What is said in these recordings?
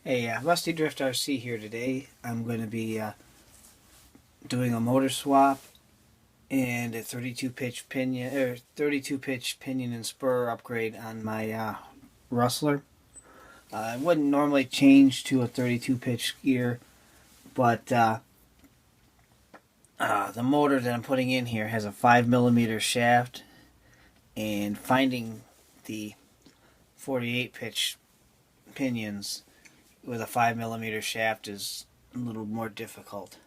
Hey, Rustydrift RC here today. I'm going to be doing a motor swap and a 32 pitch pinion and spur upgrade on my Rustler. I wouldn't normally change to a 32 pitch gear, but the motor that I'm putting in here has a 5mm shaft, and finding the 48 pitch pinions with a 5mm shaft is a little more difficult.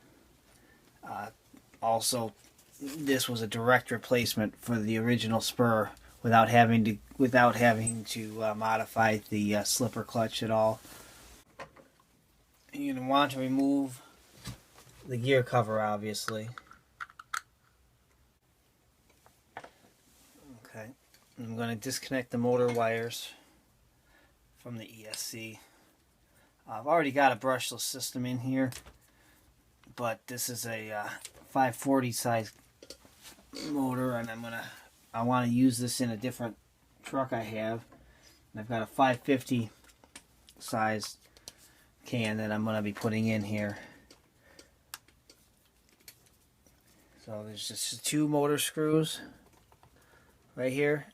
Also, this was a direct replacement for the original spur without having to modify the slipper clutch at all. You're going to want to remove the gear cover, obviously. Okay, I'm going to disconnect the motor wires from the ESC. I've already got a brushless system in here, but this is a 540 size motor, and I want to use this in a different truck I have. And I've got a 550 size can that I'm going to be putting in here. So there's just 2 motor screws right here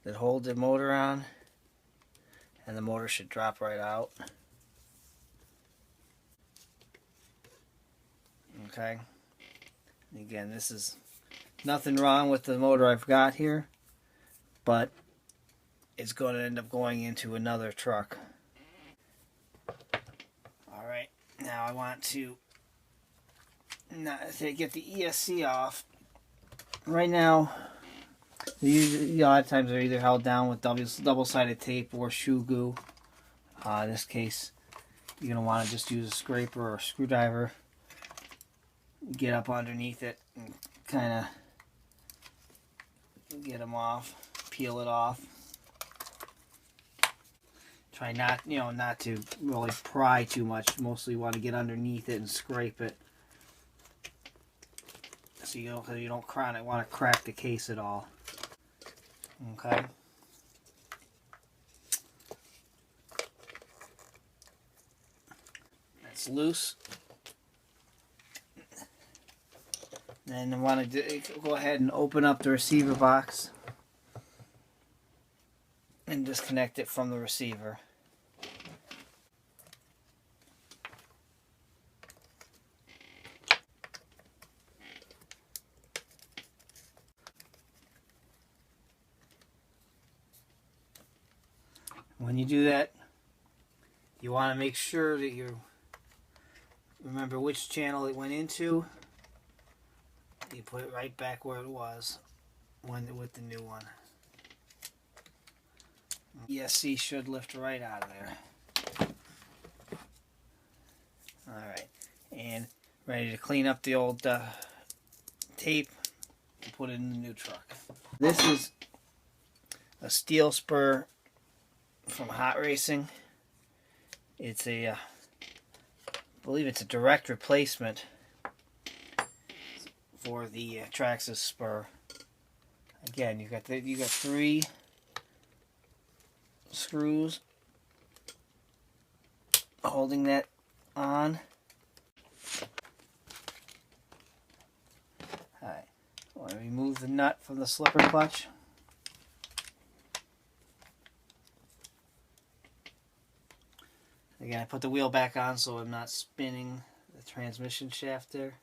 that hold the motor on, and the motor should drop right out. Okay. Again, this is nothing wrong with the motor I've got here, but it's going to end up going into another truck. Alright, now I want to get the ESC off. Right now, a lot of times they're either held down with double-sided tape or shoe glue. In this case, you're going to want to just use a scraper or a screwdriver. Get up underneath it and kind of get them off, peel it off. Try not to really pry too much. Mostly you want to get underneath it and scrape it, so you don't want to crack the case at all. Okay. That's loose. Then I want to go ahead and open up the receiver box and disconnect it from the receiver. When you do that, you want to make sure that you remember which channel it went into. You put it right back where it was with the new one. ESC should lift right out of there. Alright, and ready to clean up the old tape and put it in the new truck. This is a steel spur from Hot Racing. It's I believe it's a direct replacement for the Traxxas spur. Again, you got 3 screws holding that on. Alright, I want to remove the nut from the slipper clutch. Again, I put the wheel back on so I'm not spinning the transmission shaft there.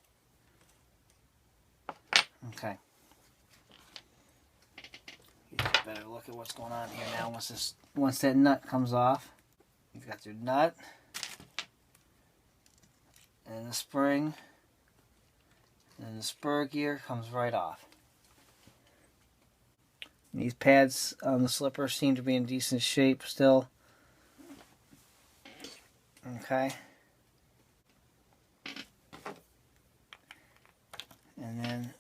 Okay. Get a better look at what's going on here now. Once that nut comes off, you've got your nut and the spring, and the spur gear comes right off. And these pads on the slipper seem to be in decent shape still. Okay. And then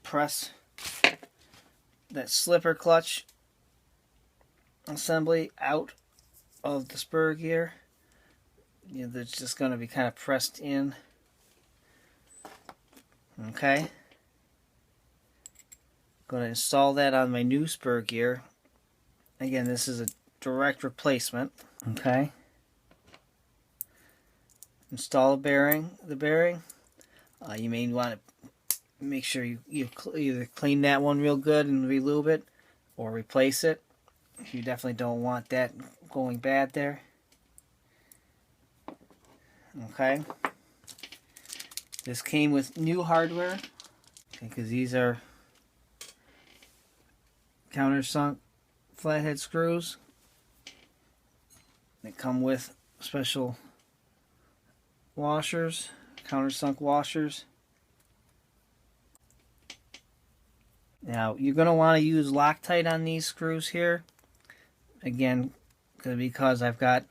press that slipper clutch assembly out of the spur gear. That's just going to be kind of pressed in. Okay. Going to install that on my new spur gear. Again, this is a direct replacement. Okay. Install the bearing. You may want to make sure you either clean that one real good and relube it, or replace it. You definitely don't want that going bad there. Okay. This came with new hardware, because these are countersunk flathead screws. They come with special washers, countersunk washers. Now you're going to want to use Loctite on these screws here. Again, because I've got,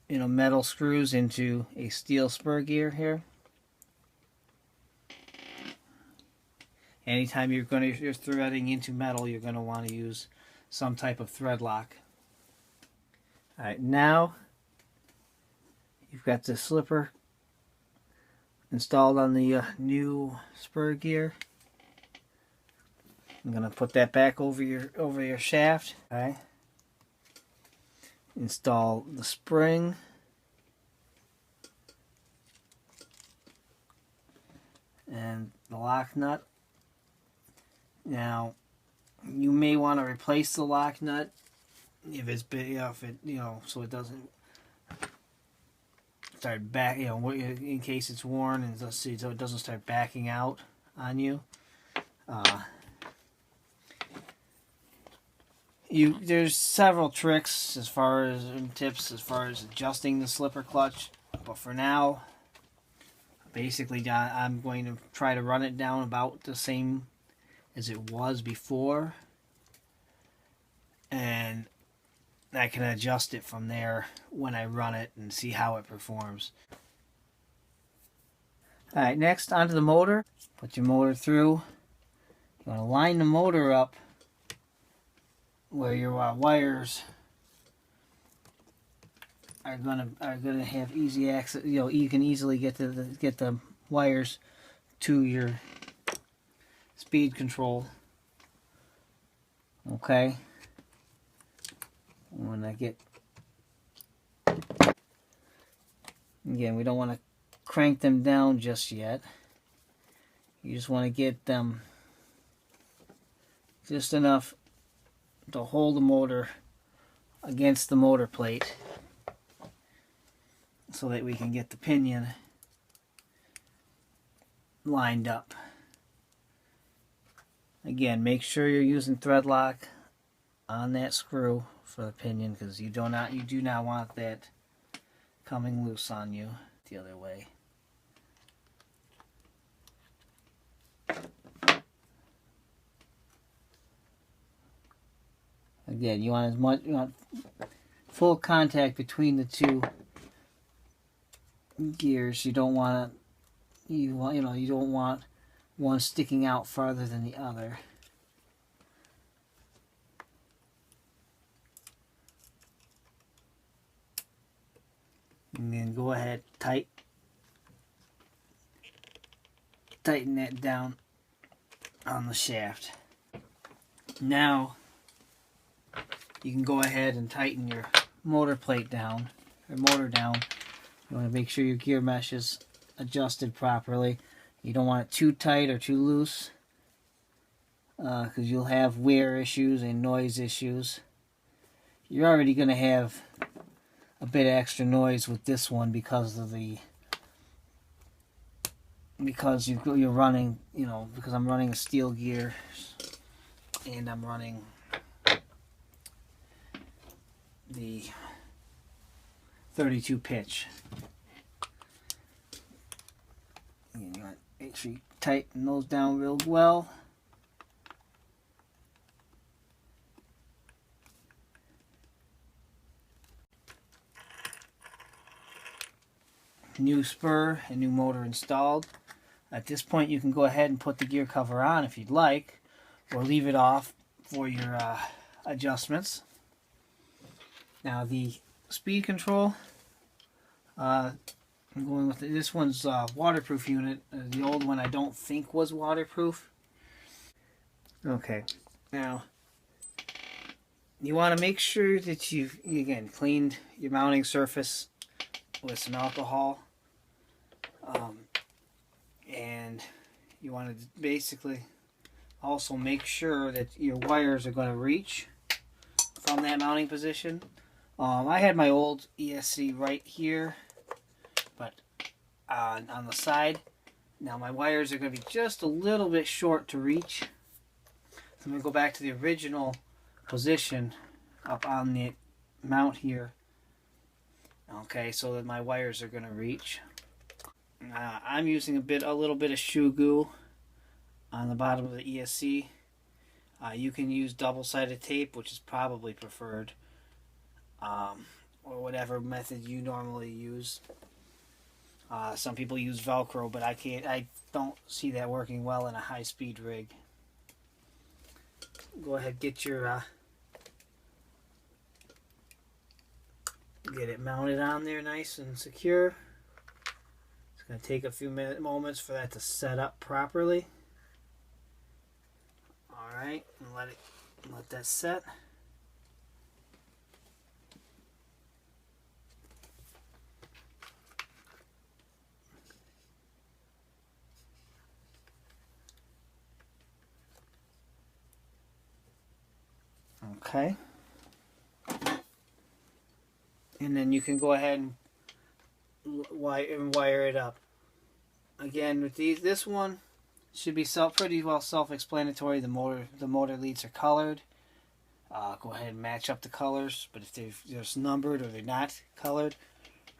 you know, metal screws into a steel spur gear here. Anytime you're threading into metal, you're going to want to use some type of thread lock. All right, now you've got the slipper installed on the new spur gear. I'm going to put that back over your shaft. Okay. Install the spring. And the lock nut. Now, you may want to replace the lock nut if it's big, so it doesn't start back, in case it's worn, and so it doesn't start backing out on you. There's several tricks tips as far as adjusting the slipper clutch, but for now, basically, I'm going to try to run it down about the same as it was before, and I can adjust it from there when I run it and see how it performs. Alright, next onto the motor. Put your motor through. You want to line the motor up where your wires are gonna have easy access. You can easily get the wires to your speed control. Okay. When I get, again, we don't want to crank them down just yet. You just want to get them just enough to hold the motor against the motor plate so that we can get the pinion lined up. Again, make sure you're using thread lock on that screw for the pinion, because you do not want that coming loose on you the other way. Again, you want full contact between the two gears. You don't want one sticking out farther than the other. And then go ahead, tighten that down on the shaft. Now you can go ahead and tighten your motor plate down, or motor down. You want to make sure your gear mesh is adjusted properly. You don't want it too tight or too loose, because you'll have wear issues and noise issues. You're already going to have a bit of extra noise with this one because you're running, because I'm running a steel gear and I'm running the 32 pitch. And you want to make sure you tighten those down real well. New spur and new motor installed. At this point, you can go ahead and put the gear cover on if you'd like, or leave it off for your adjustments. Now the speed control, I'm going with this one's waterproof unit. The old one I don't think was waterproof. Okay, now You want to make sure that you've, again, cleaned your mounting surface with some alcohol. And you want to basically also make sure that your wires are going to reach from that mounting position. I had my old ESC right here, but on the side. Now my wires are going to be just a little bit short to reach. So I'm going to go back to the original position up on the mount here. Okay, so that my wires are going to reach. I'm using a little bit of shoe glue on the bottom of the ESC. You can use double-sided tape, which is probably preferred, or whatever method you normally use. Some people use Velcro, but I don't see that working well in a high-speed rig. Go ahead, get it mounted on there nice and secure. It's going to take a few moments for that to set up properly. Alright, and let that set. Okay. And then you can go ahead and wire it up. Again, with this one should be pretty well self-explanatory. The motor leads are colored. Go ahead and match up the colors. But if they're numbered or they're not colored,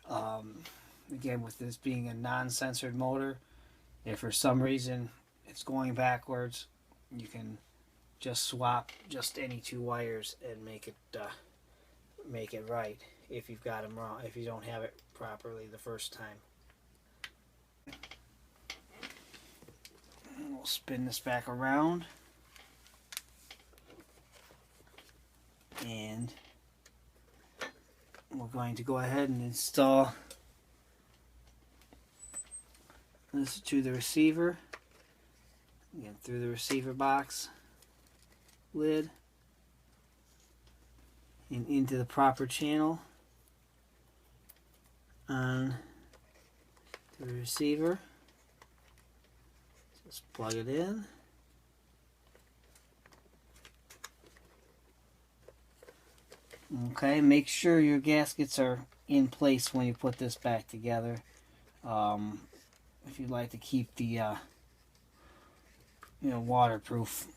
again, with this being a non-censored motor, if for some reason it's going backwards, you can just swap just any two wires and make it right if you've got them wrong, if you don't have it properly the first time. And we'll spin this back around, and we're going to go ahead and install this to the receiver. Again, through the receiver box lid and into the proper channel on the receiver. Just plug it in. Okay, make sure your gaskets are in place when you put this back together. If you'd like to keep the waterproof.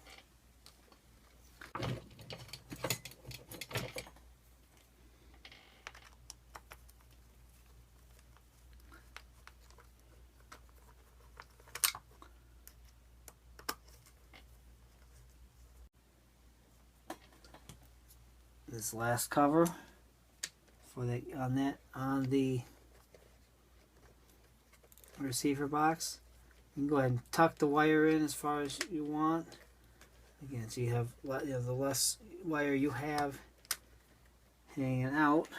This last cover for on the receiver box, you can go ahead and tuck the wire in as far as you want. Again, so you have the less wire you have hanging out,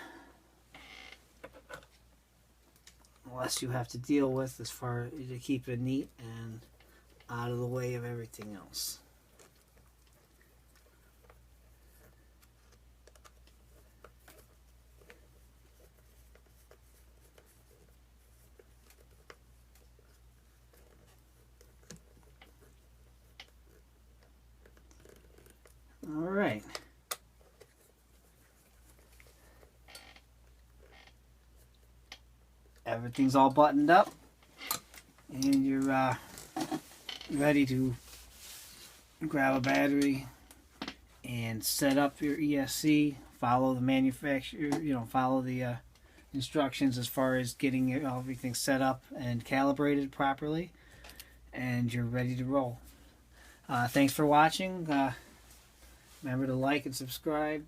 the less you have to deal with as far as to keep it neat and out of the way of everything else. Alright. Everything's all buttoned up, and you're ready to grab a battery and set up your ESC. Follow the manufacturer, follow the instructions as far as getting everything set up and calibrated properly, and you're ready to roll. Thanks for watching. Remember to like and subscribe.